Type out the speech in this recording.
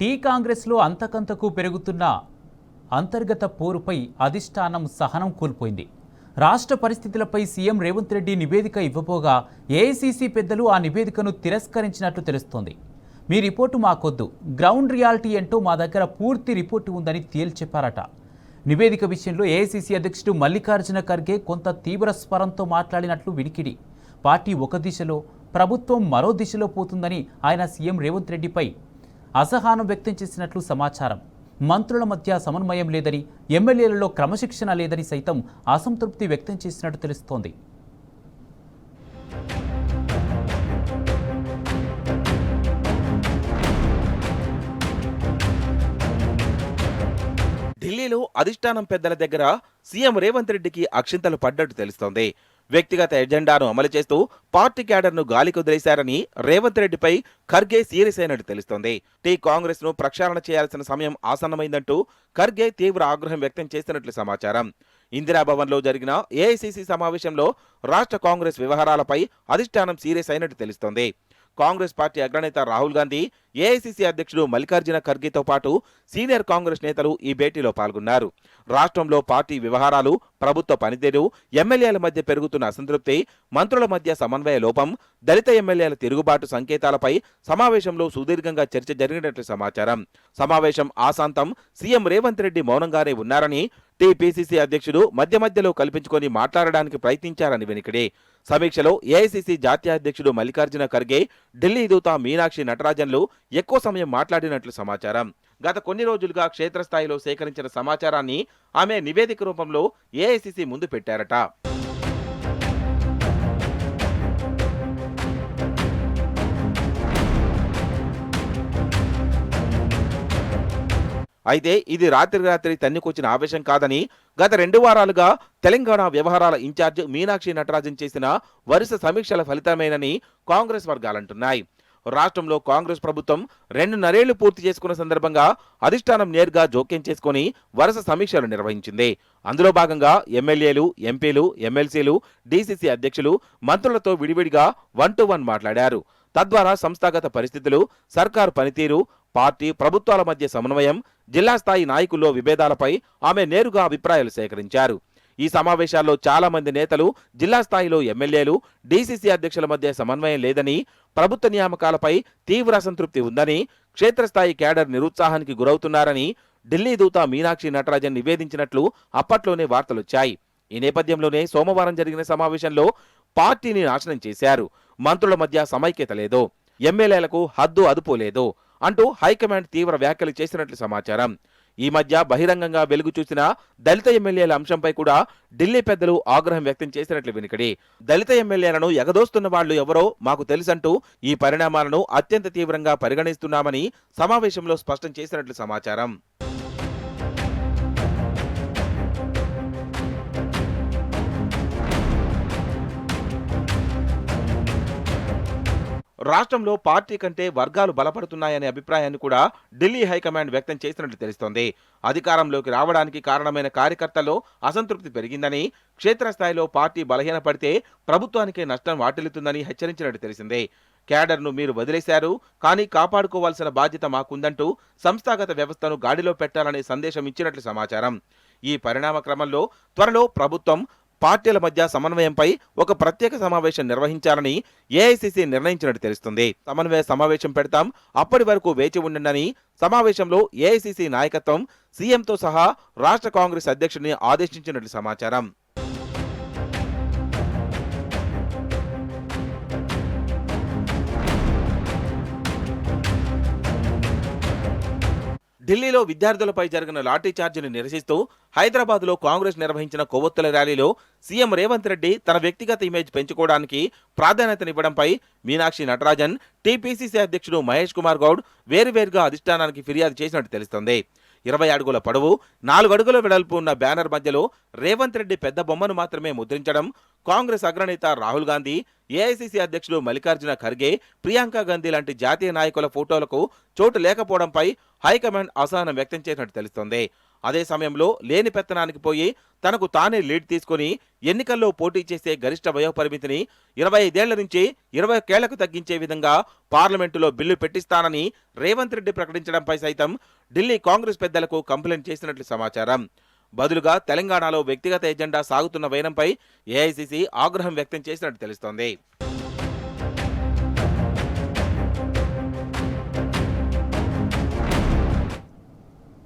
Tea కాంగ్రెస్లో అంతకంతకు పెరుగుతున్న అంతర్గత పోరుపై అధిష్టానం సహనం కోల్పోయింది. రాష్ట్ర పరిస్థితులపై సీఎం రేవంత్ రెడ్డి నివేదిక ఇవ్వబోగా ఏఐసీసీ పెద్దలు ఆ నివేదికను తిరస్కరించినట్లు తెలుస్తోంది. మీ రిపోర్టు మాకొద్దు, గ్రౌండ్ రియాలిటీ ఏంటో మా దగ్గర పూర్తి రిపోర్టు ఉందని తేల్చెప్పారట. నివేదిక విషయంలో ఏఐసీసీ అధ్యక్షుడు మల్లికార్జున ఖర్గే కొంత తీవ్ర స్వరంతో మాట్లాడినట్లు వినికిడి. పార్టీ ఒక దిశలో, ప్రభుత్వం మరో దిశలో పోతుందని ఆయన సీఎం రేవంత్ రెడ్డిపై అసహనం వ్యక్తం చేసినట్లు సమాచారం. మంత్రుల మధ్య సమన్వయం లేదని, ఎమ్మెల్యేలలో క్రమశిక్షణ లేదని సైతం అసంతృప్తి వ్యక్తం చేసినట్టు తెలుస్తోంది. ఢిల్లీలో అధిష్టానం పెద్దల దగ్గర సీఎం రేవంత్ రెడ్డికి అక్షింతలు పడ్డట్టు తెలుస్తోంది. వ్యక్తిగత ఎజెండాను అమలు చేస్తూ పార్టీ క్యాడర్ను గాలికి వదిలేశారని రేవంత్ రెడ్డిపై ఖర్గే సీరియస్ అయినట్టు తెలుస్తోంది. టీ కాంగ్రెస్ ను ప్రక్షాళన చేయాల్సిన సమయం ఆసన్నమైందంటూ ఖర్గే తీవ్ర ఆగ్రహం వ్యక్తం చేసినట్లు సమాచారం. ఇందిరాభవన్లో జరిగిన ఏఐసీసీ సమావేశంలో రాష్ట్ర కాంగ్రెస్ వ్యవహారాలపై అధిష్టానం సీరియస్ అయినట్టు తెలుస్తోంది. కాంగ్రెస్ పార్టీ అగ్రనేత రాహుల్ గాంధీ, ఏఐసీసీ అధ్యక్షుడు మల్లికార్జున ఖర్గేతో పాటు సీనియర్ కాంగ్రెస్ నేతలు ఈ భేటీలో పాల్గొన్నారు. రాష్ట్రంలో పార్టీ వ్యవహారాలు, ప్రభుత్వ పనితీరు, ఎమ్మెల్యేల మధ్య పెరుగుతున్న అసంతృప్తి, మంత్రుల మధ్య సమన్వయ లోపం, దళిత ఎమ్మెల్యేల తిరుగుబాటు సంకేతాలపై సమావేశంలో సుదీర్ఘంగా చర్చ జరిగినట్లు సమాచారం. సమావేశం ఆశాంతం సీఎం రేవంత్ రెడ్డి మౌనంగానే ఉన్నారని, టీపీసీసీ అధ్యక్షుడు మధ్య మధ్యలో కల్పించుకొని మాట్లాడడానికి ప్రయత్నించారని వెనికిడి. సమీక్షలో ఏఐసీసీ జాతీయ అధ్యక్షుడు మల్లికార్జున ఖర్గే, ఢిల్లీ దూత మీనాక్షి నటరాజన్లు ఎక్కువ సమయం మాట్లాడినట్లు సమాచారం. గత కొన్ని రోజులుగా క్షేత్రస్థాయిలో సేకరించిన సమాచారాన్ని ఆమె నివేదిక రూపంలో ఏఐసీసీ ముందు పెట్టారట. అయితే ఇది రాత్రి తన్నుకొచ్చిన ఆవేశం కాదని, గత 2 వారాలుగా తెలంగాణ వ్యవహారాల ఇన్ఛార్జ్ మీనాక్షి నటరాజన్ చేసిన వరుస సమీక్షల ఫలితమేనని కాంగ్రెస్ వర్గాలంటున్నాయి. రాష్ట్రంలో కాంగ్రెస్ ప్రభుత్వం 2.5 ఏళ్లు పూర్తి చేసుకున్న సందర్భంగా అధిష్టానం నేరుగా జోక్యం చేసుకుని వరుస సమీక్షలు నిర్వహించింది. అందులో భాగంగా ఎమ్మెల్యేలు, ఎంపీలు, ఎమ్మెల్సీలు, డీసీసీ అధ్యక్షులు, మంత్రులతో విడివిడిగా 1-to-1 మాట్లాడారు. తద్వారా సంస్థాగత పరిస్థితులు, సర్కారు పనితీరు, పార్టీ, ప్రభుత్వాల మధ్య సమన్వయం, జిల్లా స్థాయి నాయకుల్లో విభేదాలపై ఆమె నేరుగా అభిప్రాయాలు సేకరించారు. ఈ సమావేశాల్లో చాలా మంది నేతలు, జిల్లా స్థాయిలో ఎమ్మెల్యేలు, డీసీసీ అధ్యక్షుల మధ్య సమన్వయం లేదని, ప్రభుత్వ నియామకాలపై తీవ్ర అసంతృప్తి ఉందని, క్షేత్రస్థాయి క్యాడర్ నిరుత్సాహానికి గురవుతున్నారని ఢిల్లీ దూత మీనాక్షి నటరాజన్ నివేదించినట్లు అప్పట్లోనే వార్తలొచ్చాయి. ఈ నేపథ్యంలోనే సోమవారం జరిగిన సమావేశంలో పార్టీని నాశనం చేశారు, మంత్రుల మధ్య సమైక్యత లేదు, ఎమ్మెల్యేలకు హద్దు అదుపు లేదు అంటూ హైకమాండ్ తీవ్ర వ్యాఖ్యలు చేసినట్లు సమాచారం. ఈ మధ్య బహిరంగంగా వెలుగు చూసిన దళిత ఎమ్మెల్యేల అంశంపై కూడా ఢిల్లీ పెద్దలు ఆగ్రహం వ్యక్తం చేసినట్లు వినికిడి. దళిత ఎమ్మెల్యేలను ఎగదోస్తున్న వాళ్లు ఎవరో మాకు తెలుసంటూ ఈ పరిణామాలను అత్యంత తీవ్రంగా పరిగణిస్తున్నామని సమావేశంలో స్పష్టం చేసినట్లు సమాచారం. రాష్ట్రంలో పార్టీ కంటే వర్గాలు బలపడుతున్నాయనే అభిప్రాయాన్ని కూడా ఢిల్లీ హైకమాండ్ వ్యక్తం చేసినట్లు తెలుస్తోంది. అధికారంలోకి రావడానికి కారణమైన కార్యకర్తల్లో అసంతృప్తి పెరిగిందని, క్షేత్రస్థాయిలో పార్టీ బలహీనపడితే ప్రభుత్వానికే నష్టం వాటిల్లుతుందని హెచ్చరించినట్టు తెలిసిందే. క్యాడర్ను మీరు వదిలేశారు, కానీ కాపాడుకోవాల్సిన బాధ్యత మాకుందంటూ సంస్థాగత వ్యవస్థను గాడిలో పెట్టాలనే సందేశం ఇచ్చినట్లు సమాచారం. ఈ పరిణామ క్రమంలో త్వరలో ప్రభుత్వం, పార్టీల మధ్య సమన్వయంపై ఒక ప్రత్యేక సమావేశం నిర్వహించాలని ఏఐసీసీ నిర్ణయించినట్టు తెలుస్తుంది. సమన్వయ సమావేశం పెడతాం, అప్పటి వరకు వేచి ఉండండి. సమావేశంలో ఏఐసీసీ నాయకత్వం సీఎంతో సహా రాష్ట్ర కాంగ్రెస్ అధ్యక్షుడిని ఆదేశించినట్లు సమాచారం. ఢిల్లీలో విద్యార్థులపై జరిగిన లాఠీ చార్జిని నిరసిస్తూ హైదరాబాద్లో కాంగ్రెస్ నిర్వహించిన కొవ్వొత్తుల ర్యాలీలో సీఎం రేవంత్ రెడ్డి తన వ్యక్తిగత ఇమేజ్ పెంచుకోవడానికి ప్రాధాన్యతనివ్వడంపై మీనాక్షి నటరాజన్, టీపీసీసీ అధ్యక్షుడు మహేష్ కుమార్ గౌడ్ వేరువేరుగా అధిష్టానానికి ఫిర్యాదు చేసినట్టు తెలుస్తోంది. 20 అడుగుల పొడవు, 4 అడుగుల వెడల్పు ఉన్న బ్యానర్ మధ్యలో రేవంత్ రెడ్డి పెద్ద బొమ్మను మాత్రమే ముద్రించడం, కాంగ్రెస్ అగ్రనేత రాహుల్ గాంధీ, ఏఐసీసీ అధ్యక్షుడు మల్లికార్జున ఖర్గే, ప్రియాంక గాంధీ లాంటి జాతీయ నాయకుల ఫోటోలకు చోటు లేకపోవడంపై హైకమాండ్ అసహనం వ్యక్తం చేసినట్టు తెలుస్తోంది. అదే సమయంలో లేని పెత్తనానికి పోయి తనకు తానే లీడ్ తీసుకుని ఎన్నికల్లో పోటీ చేసే గరిష్ట వయోపరిమితిని 25 ఏళ్ల నుంచి 21 ఏళ్లకు తగ్గించే విధంగా పార్లమెంటులో బిల్లు పెట్టిస్తానని రేవంత్ రెడ్డి ప్రకటించడంపై సైతం ఢిల్లీ కాంగ్రెస్ పెద్దలకు కంప్లైంట్ చేసినట్లు సమాచారం. బదులుగా తెలంగాణలో వ్యక్తిగత ఎజెండా సాగుతున్న వైనంపై ఏఐసీసీ ఆగ్రహం వ్యక్తం చేసినట్టు తెలుస్తోంది.